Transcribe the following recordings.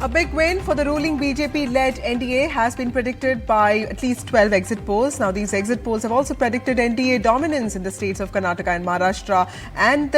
A big win for the ruling BJP-led NDA has been predicted by at least 12 exit polls. Now, these exit polls have also predicted NDA dominance in the states of Karnataka and Maharashtra and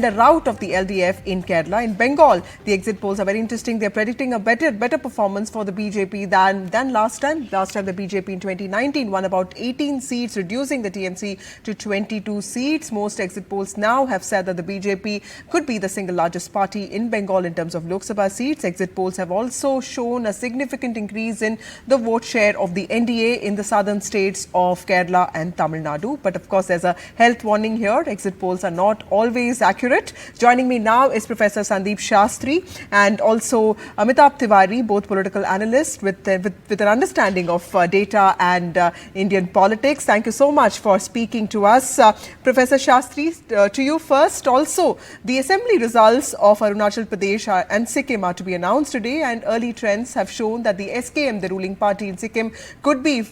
a rout of the LDF in Kerala. In Bengal, the exit polls are very interesting. They're predicting a better performance for the BJP than last time. Last time, the BJP in 2019 won about 18 seats, reducing the TMC to 22 seats. Most exit polls now have said that the BJP could be the single largest party in Bengal in terms of Lok Sabha seats. Exit polls have also shown a significant increase in the vote share of the NDA in the southern states of Kerala and Tamil Nadu. But of course, there's a health warning here. Exit polls are not always accurate. Joining me now is Professor Sandeep Shastri and also Amitabh Tiwari, both political analysts with an understanding of data and Indian politics. Thank you so much for speaking to us. Professor Shastri, to you first. Also, the assembly results of Arunachal Pradesh and Sikkim are to be announced today, and early trends have shown that the SKM, the ruling party in Sikkim, could be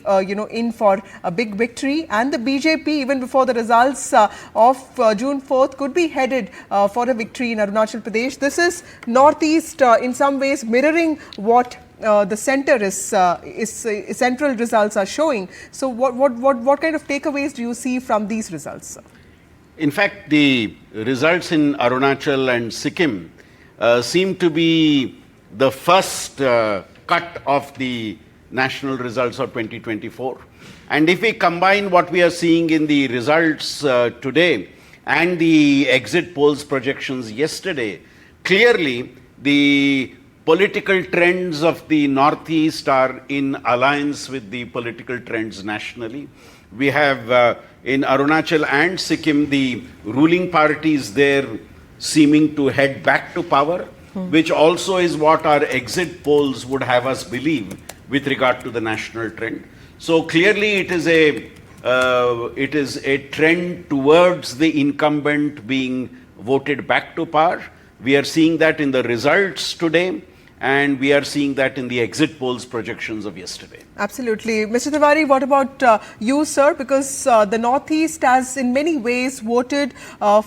in for a big victory, and the BJP, even before the results of June 4th, could be headed for a victory in Arunachal Pradesh. This is Northeast in some ways mirroring what the center central results are showing. So what kind of takeaways do you see from these results? In fact, the results in Arunachal and Sikkim seem to be the first cut of the national results of 2024. And if we combine what we are seeing in the results today and the exit polls projections yesterday, clearly the political trends of the Northeast are in alliance with the political trends nationally. We have in Arunachal and Sikkim, the ruling parties there seeming to head back to power, which also is what our exit polls would have us believe with regard to the national trend. So clearly it is a trend towards the incumbent being voted back to power. We are seeing that in the results today, and we are seeing that in the exit polls projections of yesterday. Absolutely. Mr. Tiwari, what about you, sir? Because the Northeast has in many ways voted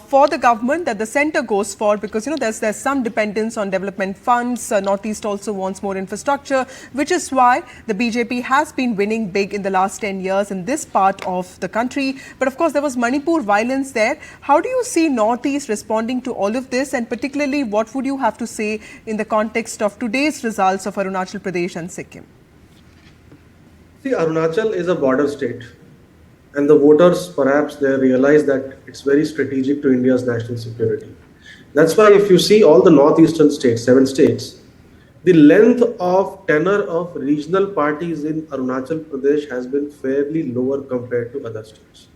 for the government that the centre goes for, because there's some dependence on development funds. Northeast also wants more infrastructure, which is why the BJP has been winning big in the last 10 years in this part of the country. But of course, there was Manipur violence there. How do you see Northeast responding to all of this? And particularly, what would you have to say in the context of today's results of Arunachal Pradesh and Sikkim? See, Arunachal is a border state, and the voters, perhaps they realize that it's very strategic to India's national security. That's why if you see all the northeastern states, 7 states, the length of tenure of regional parties in Arunachal Pradesh has been fairly lower compared to other states.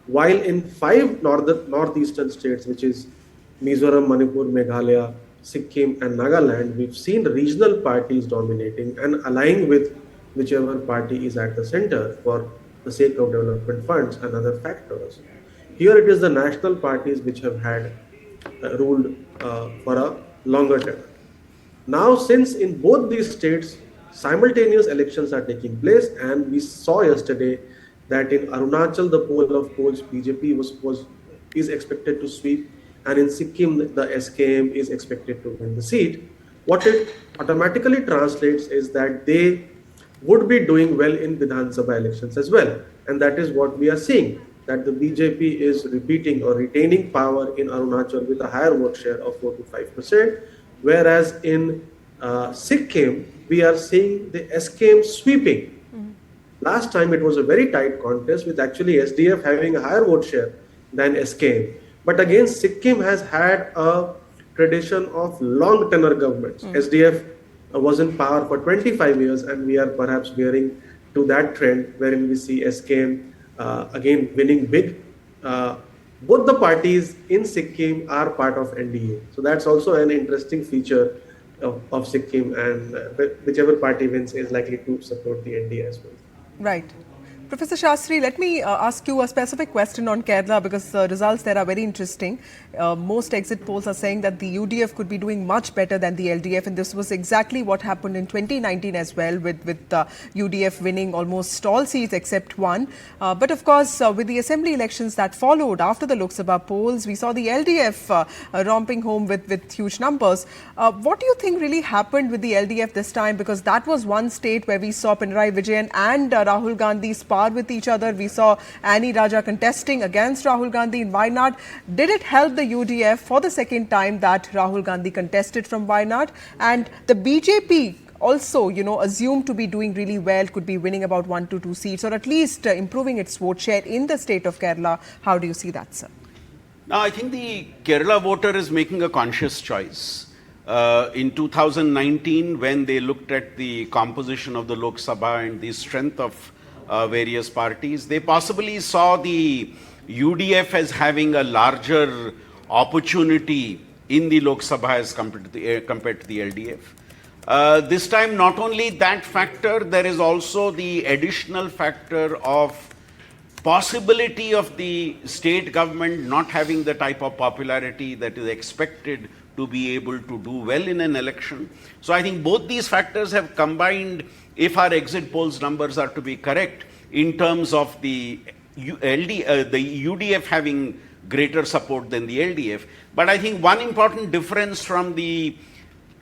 While in 5 northeastern states, which is Mizoram, Manipur, Meghalaya, Sikkim and Nagaland, we've seen regional parties dominating and aligning with whichever party is at the center for the sake of development funds and other factors. Here it is the national parties which have had ruled for a longer term. Now, since in both these states simultaneous elections are taking place, and we saw yesterday that in Arunachal the poll of polls BJP is expected to sweep, and in Sikkim the SKM is expected to win the seat, what it automatically translates is that they would be doing well in Vidhan Sabha elections as well. And that is what we are seeing, that the BJP is repeating or retaining power in Arunachal with a higher vote share of 4 to 5%, whereas in Sikkim, we are seeing the SKM sweeping. Last time it was a very tight contest with actually SDF having a higher vote share than SKM. But again, Sikkim has had a tradition of long tenure governments. SDF was in power for 25 years, and we are perhaps veering to that trend wherein we see SKM again winning big. Both the parties in Sikkim are part of NDA. So that's also an interesting feature of Sikkim, and whichever party wins is likely to support the NDA as well. Right. Professor Shastri, let me ask you a specific question on Kerala because the results there are very interesting. Most exit polls are saying that the UDF could be doing much better than the LDF, and this was exactly what happened in 2019 as well, with UDF winning almost all seats except one. But of course, with the assembly elections that followed after the Lok Sabha polls, we saw the LDF romping home with huge numbers. What do you think really happened with the LDF this time? Because that was one state where we saw Pinarayi Vijayan and Rahul Gandhi spar with each other. We saw Annie Raja contesting against Rahul Gandhi in Wayanad. Did it help the UDF for the second time that Rahul Gandhi contested from Wayanad? And the BJP also, assumed to be doing really well, could be winning about 1 to 2 seats, or at least improving its vote share in the state of Kerala. How do you see that, sir? Now, I think the Kerala voter is making a conscious choice. In 2019, when they looked at the composition of the Lok Sabha and the strength of various parties, they possibly saw the UDF as having a larger opportunity in the Lok Sabha as compared to the LDF. This time, not only that factor, there is also the additional factor of possibility of the state government not having the type of popularity that is expected to be able to do well in an election. So I think both these factors have combined, if our exit polls numbers are to be correct, in terms of the UDF having greater support than the LDF. But I think one important difference from the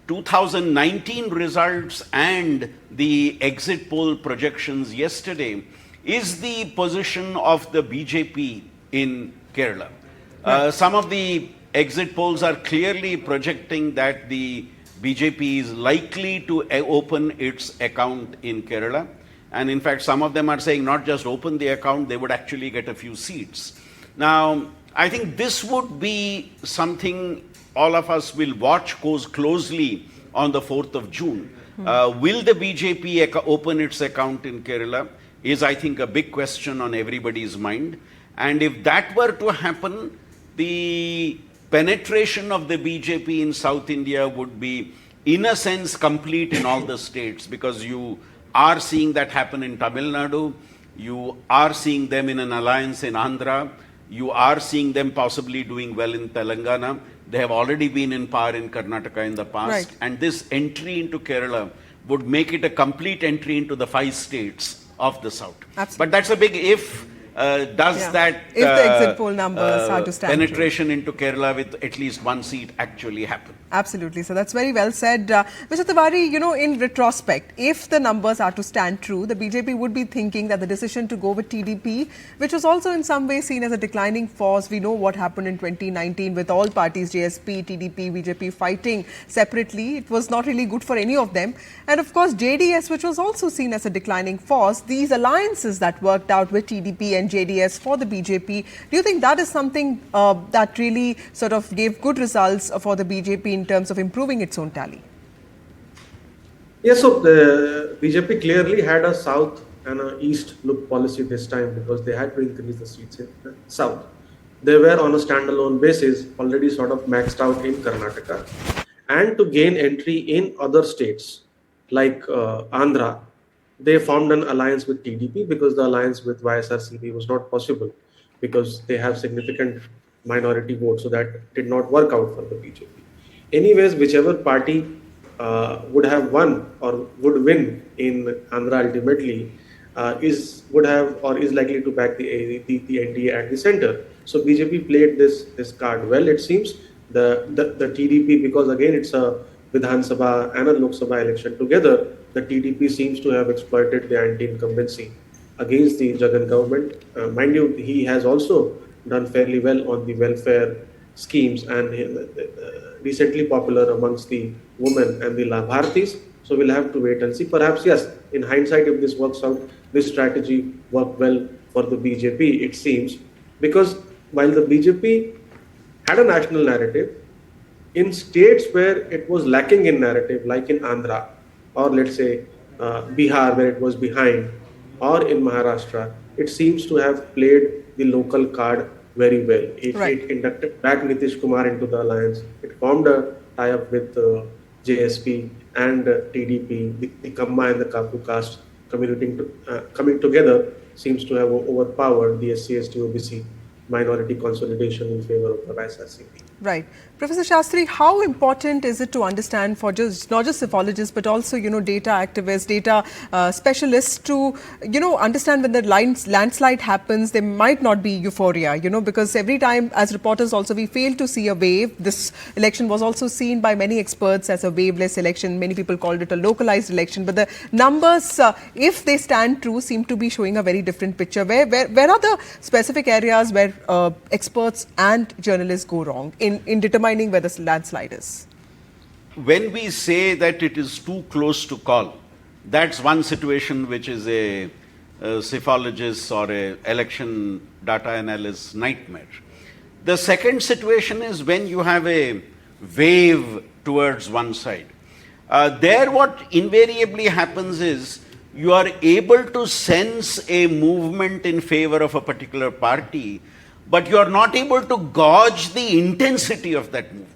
2019 results and the exit poll projections yesterday is the position of the BJP in Kerala. Some of the exit polls are clearly projecting that the BJP is likely to open its account in Kerala. And in fact, some of them are saying not just open the account, they would actually get a few seats. Now, I think this would be something all of us will watch closely on the 4th of June. Will the BJP open its account in Kerala is, I think, a big question on everybody's mind. And if that were to happen, the penetration of the BJP in South India would be, in a sense, complete in all the states, because you are seeing that happen in Tamil Nadu, you are seeing them in an alliance in Andhra, you are seeing them possibly doing well in Telangana. They have already been in power in Karnataka in the past. Right. And this entry into Kerala would make it a complete entry into the 5 states of the South. Absolutely. But that's a big if. That if the exit poll numbers are to stand penetration true into Kerala with at least 1 seat actually happen? Absolutely. So that's very well said. Mr. Tiwari, in retrospect, if the numbers are to stand true, the BJP would be thinking that the decision to go with TDP, which was also in some way seen as a declining force, we know what happened in 2019 with all parties, JSP, TDP, BJP fighting separately. It was not really good for any of them. And of course, JDS, which was also seen as a declining force, these alliances that worked out with TDP and JDS for the BJP, do you think that is something that really sort of gave good results for the BJP in terms of improving its own tally? Yes, so the BJP clearly had a south and an east look policy this time because they had to increase the seats in the south. They were on a standalone basis already sort of maxed out in Karnataka. And to gain entry in other states like Andhra, they formed an alliance with TDP because the alliance with YSRCP was not possible because they have significant minority votes, so that did not work out for the BJP. Anyways, whichever party would have won or would win in Andhra ultimately would have or is likely to back the NDA at the center. So BJP played this card well. It seems the TDP, because again it's a Vidhan Sabha and a Lok Sabha election together, the TDP seems to have exploited the anti-incumbency against the Jagan government. Mind you, he has also done fairly well on the welfare schemes and recently popular amongst the women and the Labhartis. So we'll have to wait and see. Perhaps, yes, in hindsight, if this works out, this strategy worked well for the BJP, it seems. Because while the BJP had a national narrative, in states where it was lacking in narrative, like in Andhra, or let's say Bihar, where it was behind, or in Maharashtra, it seems to have played the local card very well. It inducted back Nitish Kumar into the alliance. It formed a tie-up with JSP and TDP, the Kamma and the Kapu caste coming together seems to have overpowered the SC/ST OBC minority consolidation in favor of the vice RCP. Right. Professor Shastri, how important is it to understand for not just psephologists, but also, data activists, data specialists to, understand when the landslide happens, there might not be euphoria, because every time as reporters also, we fail to see a wave. This election was also seen by many experts as a waveless election. Many people called it a localized election, but the numbers, if they stand true, seem to be showing a very different picture. Where are the specific areas where experts and journalists go wrong in determining where the landslide is? When we say that it is too close to call, that's one situation which is a psephologist or a election data analyst nightmare. The second situation is when you have a wave towards one side. There what invariably happens is you are able to sense a movement in favor of a particular party, but you are not able to gauge the intensity of that movement.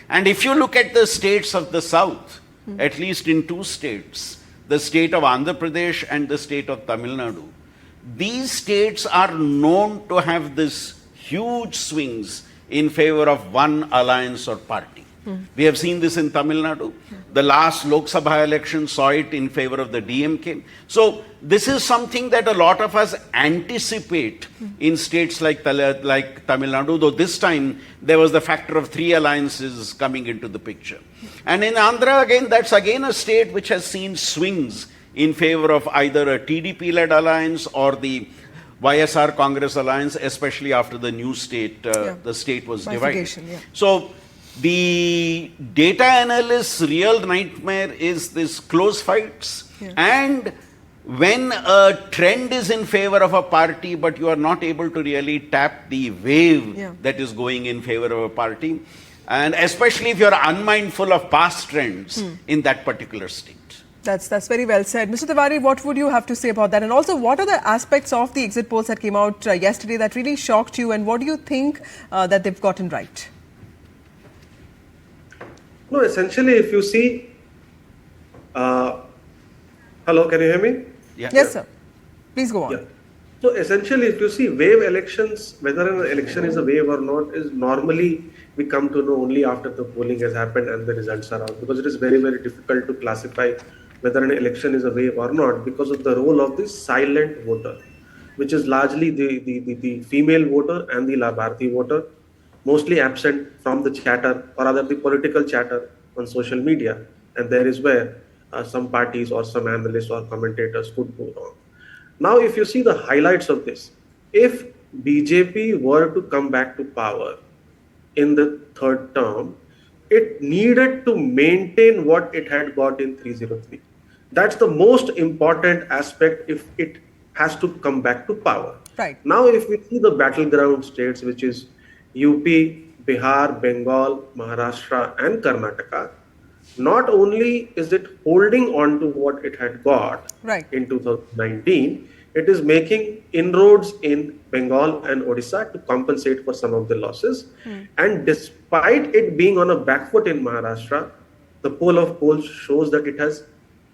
And if you look at the states of the south, at least in two states, the state of Andhra Pradesh and the state of Tamil Nadu, these states are known to have this huge swings in favor of one alliance or party. We have seen this in Tamil Nadu. The last Lok Sabha election saw it in favor of the DMK. So this is something that a lot of us anticipate in states like Tamil Nadu, though this time there was the factor of three alliances coming into the picture. And in Andhra, again, that's again a state which has seen swings in favor of either a TDP-led alliance or the YSR Congress alliance, especially after the new state, the state was divided. Yeah. So the data analyst's real nightmare is this close fights. And when a trend is in favor of a party, but you are not able to really tap the wave that is going in favor of a party, and especially if you are unmindful of past trends in that particular state. That's very well said. Mr. Tiwari, what would you have to say about that? And also, what are the aspects of the exit polls that came out yesterday that really shocked you, and what do you think that they've gotten right? No, essentially, if you see, hello, can you hear me? Yeah. Yes, sir. Please go on. Yeah. So essentially, if you see wave elections, whether an election is a wave or not, is normally we come to know only after the polling has happened and the results are out, because it is very, very difficult to classify whether an election is a wave or not because of the role of the silent voter, which is largely the female voter and the Labharthi voter, mostly absent from the chatter or rather the political chatter on social media. And there is where some parties or some analysts or commentators could go wrong. Now, if you see the highlights of this, if BJP were to come back to power in the third term, it needed to maintain what it had got in 303. That's the most important aspect if it has to come back to power. Right. Now, if we see the battleground states, which is UP, Bihar, Bengal, Maharashtra and Karnataka, not only is it holding on to what it had got in 2019, it is making inroads in Bengal and Odisha to compensate for some of the losses. And despite it being on a back foot in Maharashtra, the poll of polls shows that it has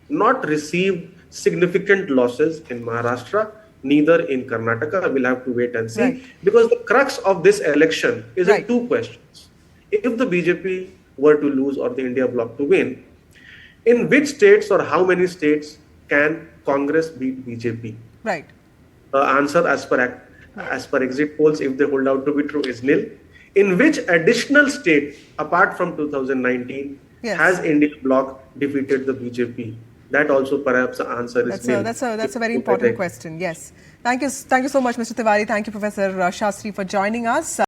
not received significant losses in Maharashtra, neither in Karnataka. We'll have to wait and see, because the crux of this election is in two questions. If the BJP were to lose or the India bloc to win, in which states or how many states can Congress beat BJP? Right. The answer as per exit polls, if they hold out to be true, is nil. In which additional state, apart from 2019, has India bloc defeated the BJP? That also perhaps the answer is nil. That's a very important question. Yes. Thank you so much, Mr. Tiwari. Thank you, Professor Shastri, for joining us.